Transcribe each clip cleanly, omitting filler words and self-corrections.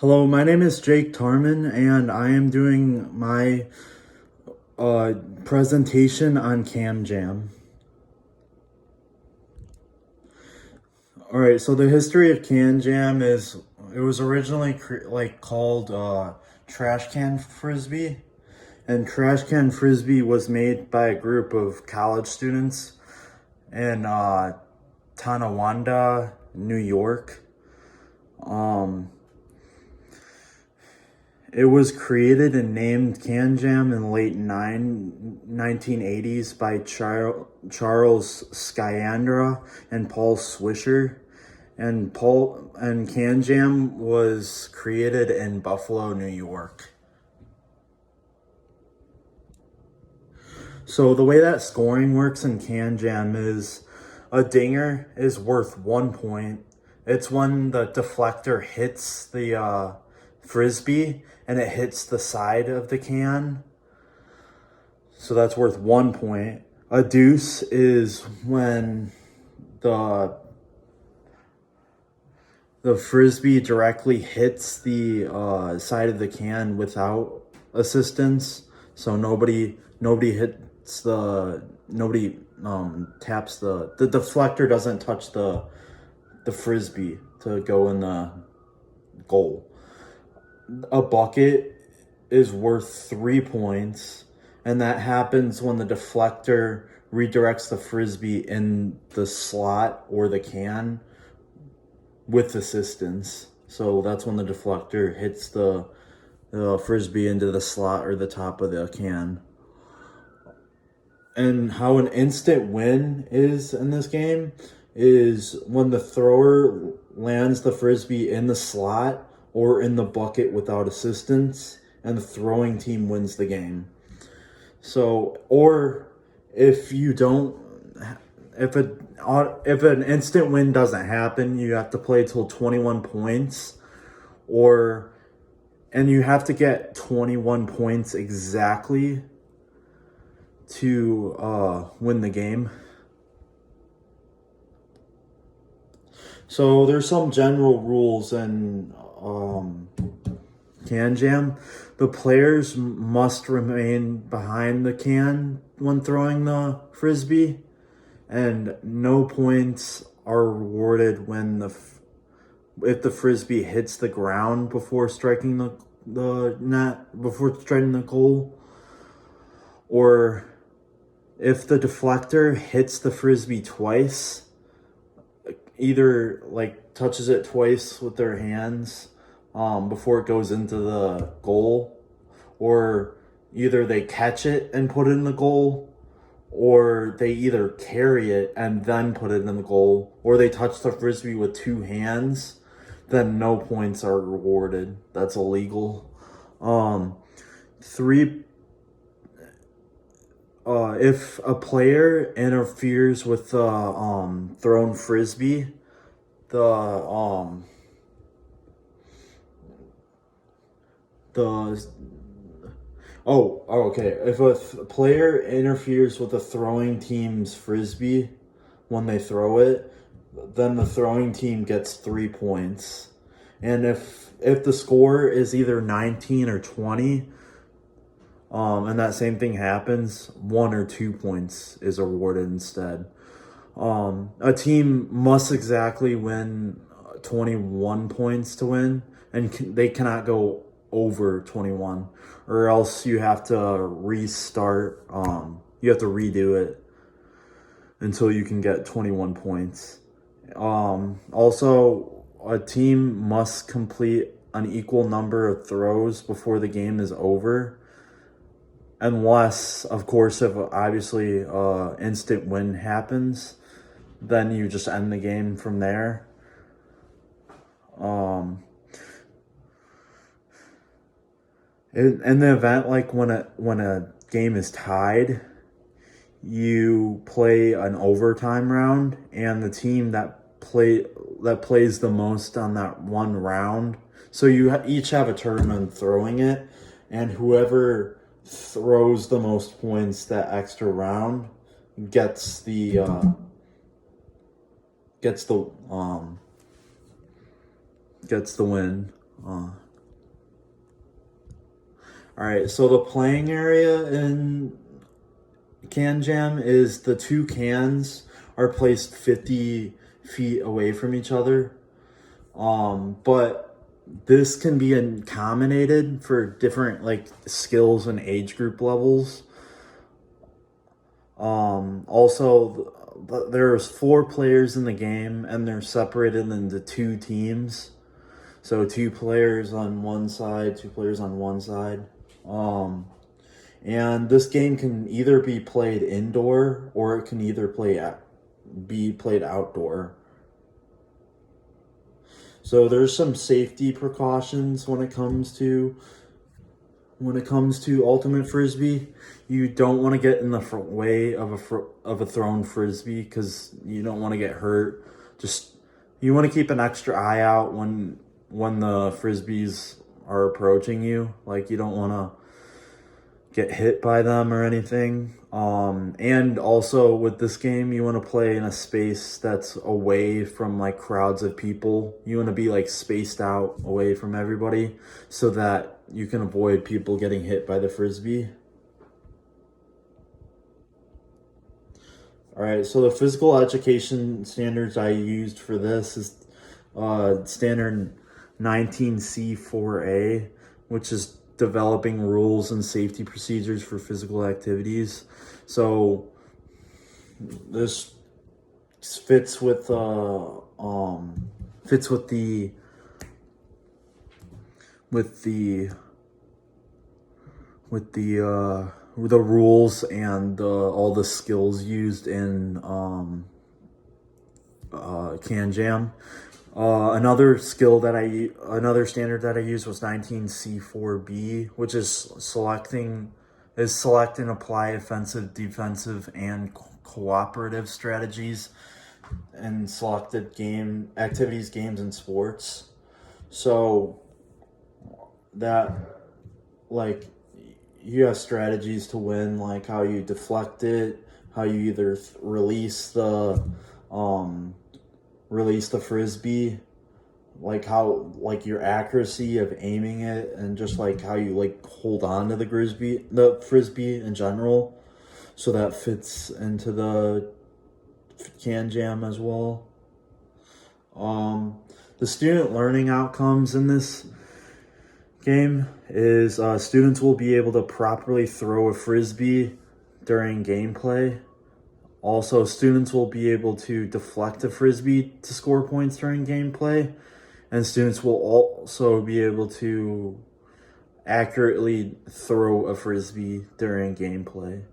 Hello, my name is Jake Tarman, and I am doing my presentation on CanJam. All right, so the history of CanJam is it was originally called Trash Can Frisbee, and Trash Can Frisbee was made by a group of college students in Tonawanda, New York. It was created and named CanJam in the late 1980s by Charles Skyandra and Paul Swisher. And CanJam was created in Buffalo, New York. So the way that scoring works in CanJam is a dinger is worth 1 point. It's when the deflector hits the frisbee and it hits the side of the can. So that's worth 1 point. A deuce is when the frisbee directly hits the side of the can without assistance. So nobody hits nobody taps the deflector doesn't touch the frisbee to go in the goal. A bucket is worth 3 points, and that happens when the deflector redirects the frisbee in the slot or the can with assistance. So that's when the deflector hits the frisbee into the slot or the top of the can. And how an instant win is in this game is when the thrower lands the frisbee in the slot or in the bucket without assistance, and the throwing team wins the game. So, or if you don't, if an instant win doesn't happen, you have to play till 21 points, and you have to get 21 points exactly to win the game. So there's some general rules in CanJam. The players must remain behind the can when throwing the frisbee, and no points are rewarded when if the frisbee hits the ground before striking the net, before striking the goal, or if the deflector hits the frisbee twice, either touches it twice with their hands before it goes into the goal, or either they catch it and put it in the goal, or they either carry it and then put it in the goal, or they touch the frisbee with 2 hands, then no points are rewarded. That's illegal. If a player interferes with the thrown frisbee, if a player interferes with the throwing team's frisbee when they throw it, then the throwing team gets 3 points. And if the score is either 19 or 20, and that same thing happens, 1 or 2 points is awarded instead. A team must exactly win 21 points to win, and they cannot go over 21, or else you have to restart. You have to redo it until you can get 21 points. Also, a team must complete an equal number of throws before the game is over. Unless, of course, if obviously instant win happens, then you just end the game from there. In the event when a game is tied, you play an overtime round, and the team that plays the most on that one round. So you each have a turn on throwing it, and whoever throws the most points that extra round gets the win. All right, so the playing area in Can Jam is the two cans are placed 50 feet away from each other. But this can be accommodated for different like skills and age group levels. Also, there's 4 players in the game, and they're separated into 2 teams. So 2 players on one side, 2 players on one side. And this game can either be played indoor or it can either be played outdoor. So there's some safety precautions when it comes to ultimate frisbee. You don't want to get in the way of a thrown frisbee because you don't want to get hurt. Just you want to keep an extra eye out when the frisbees are approaching you. Like you don't want to get hit by them or anything. And also with this game, you want to play in a space that's away from like crowds of people. You want to be like spaced out away from everybody so that you can avoid people getting hit by the frisbee. All right, so the physical education standards I used for this is standard 19C4A, which is developing rules and safety procedures for physical activities. So this fits with the rules and all the skills used in Can Jam. Another standard that I used was 19C4B, which is select and apply offensive, defensive, and cooperative strategies in selected game activities, games, and sports. So that like you have strategies to win, like how you deflect it, how you either release the frisbee, like how like your accuracy of aiming it, and just like how you like hold on to the frisbee in general. So that fits into the Can Jam as well. The student learning outcomes in this game is students will be able to properly throw a frisbee during gameplay. Also, students will be able to deflect a frisbee to score points during gameplay, and students will also be able to accurately throw a frisbee during gameplay.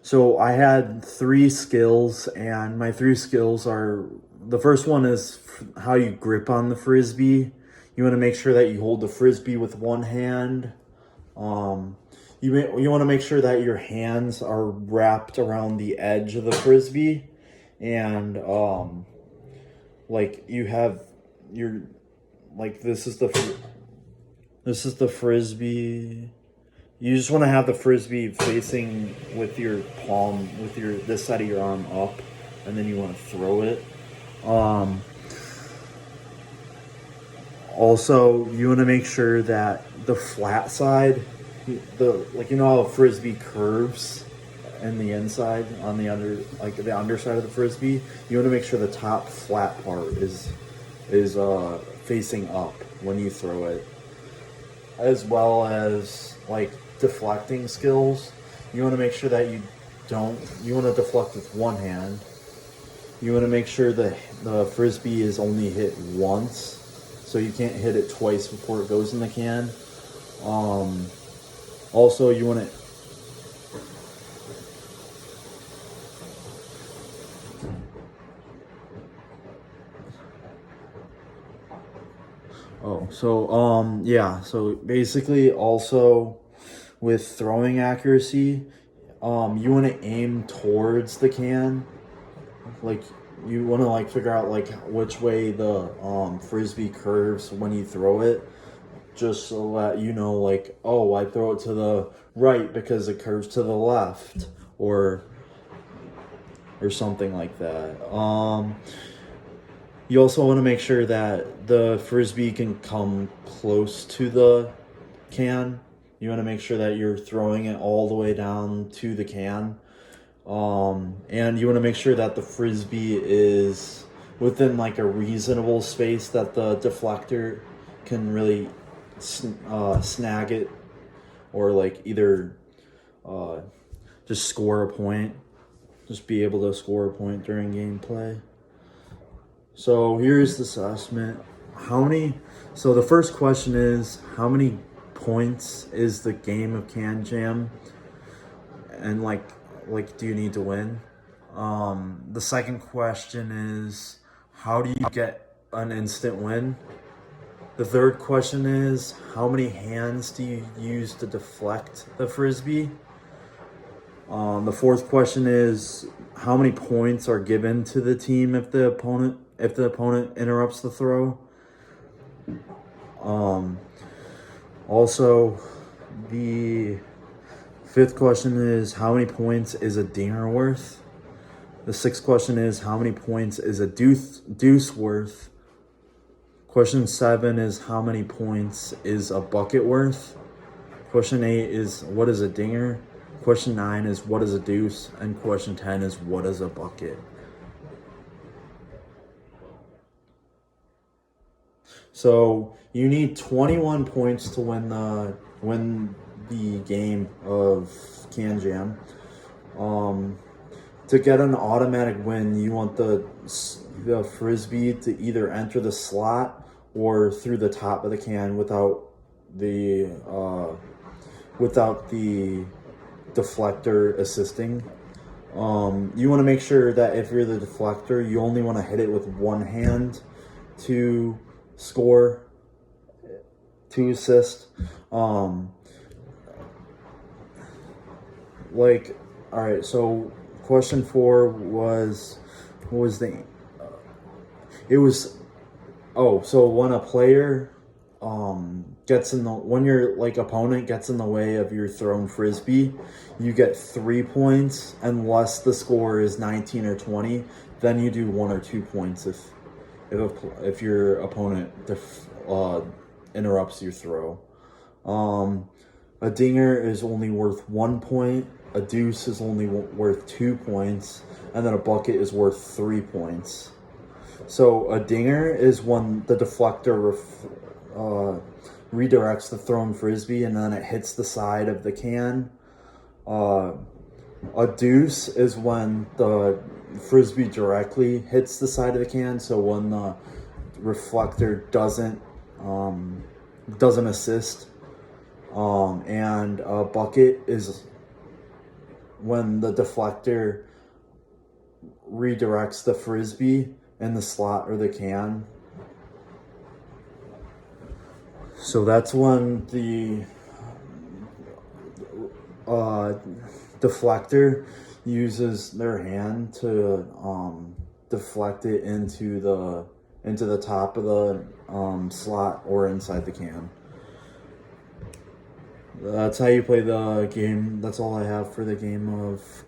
So I had 3 skills, and my 3 skills are, the first one is how you grip on the frisbee. You want to make sure that you hold the frisbee with one hand. You want to make sure that your hands are wrapped around the edge of the frisbee, and like you have your like this is the frisbee. You just want to have the frisbee facing with your palm, with this side of your arm up, and then you want to throw it. Also, you want to make sure that the flat side, how a frisbee curves in the inside on the underside of the frisbee. You want to make sure the top flat part is facing up when you throw it, as well as like deflecting skills. You want to make sure that you want to deflect with one hand. You want to make sure that the frisbee is only hit once, so you can't hit it twice before it goes in the can. Also, you want to so basically also with throwing accuracy, you want to aim towards the can. Like you want to like figure out like which way the frisbee curves when you throw it, just so that you know, like, oh, I throw it to the right because it curves to the left, or something like that. You also want to make sure that the frisbee can come close to the can. You want to make sure that you're throwing it all the way down to the can. And you want to make sure that the frisbee is within like a reasonable space that the deflector can really snag it, or like either just score a point, just be able to score a point during gameplay. So here's the assessment. So the first question is, how many points is the game of Can Jam? And like do you need to win? The second question is, how do you get an instant win? The third question is, how many hands do you use to deflect the frisbee? The fourth question is, how many points are given to the team if the opponent interrupts the throw? Also, the fifth question is, how many points is a dinger worth? The sixth question is, how many points is a deuce worth? Question 7 is, how many points is a bucket worth? Question 8 is, what is a dinger? Question 9 is, what is a deuce? And question 10 is, what is a bucket? So you need 21 points to win the game of Can Jam. To get an automatic win, you want the frisbee to either enter the slot or through the top of the can without the deflector assisting. You want to make sure that if you're the deflector, you only want to hit it with one hand to score, to assist. All right, so question 4 was, what was the, it was, so when a player when your opponent gets in the way of your thrown frisbee, you get 3 points unless the score is 19 or 20. Then you do 1 or 2 points if your opponent interrupts your throw. A dinger is only worth 1 point. A deuce is only worth 2 points, and then a bucket is worth 3 points. So a dinger is when the deflector redirects the thrown frisbee and then it hits the side of the can. A deuce is when the frisbee directly hits the side of the can, so when the reflector doesn't assist. And a bucket is when the deflector redirects the frisbee in the slot or the can. So that's when the deflector uses their hand to deflect it into the top of the slot or inside the can. That's how you play the game. That's all I have for the game of